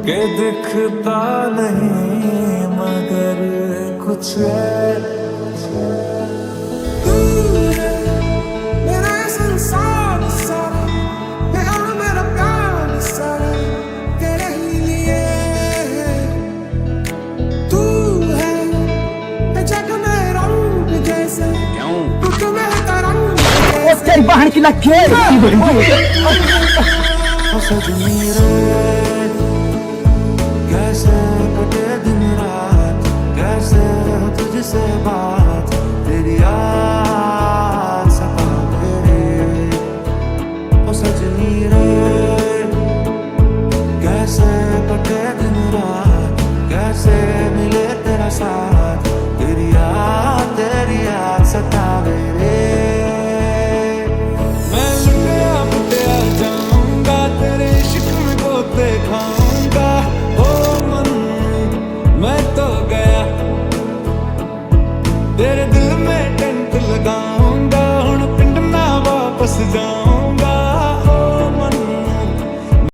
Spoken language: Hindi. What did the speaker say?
के दिखता नहीं मगर कुछ है। तू है मेरा संसार सारा, तेरा मेरा प्यार सारा तेरे ही लिए है। तू है जग में रंग जैसे तू में तरंग उसके बाहर की लगे सजनी रे कैसे कटे दिन रात, कैसे तुझसे बात तेरी याद सतावे रे। ओ सजनी रे कैसे कटे दिन रात, कैसे मिले तेरा साथ तेरी याद सतावे रे। मैं लुटिया पुटिया जाऊंगा तेरे इश्क में गोते खाऊंगा। ओ मन मैं तो गया तेरे दिल में टेंट लगाऊंगा, हुण पिंड ना वापस जाऊं।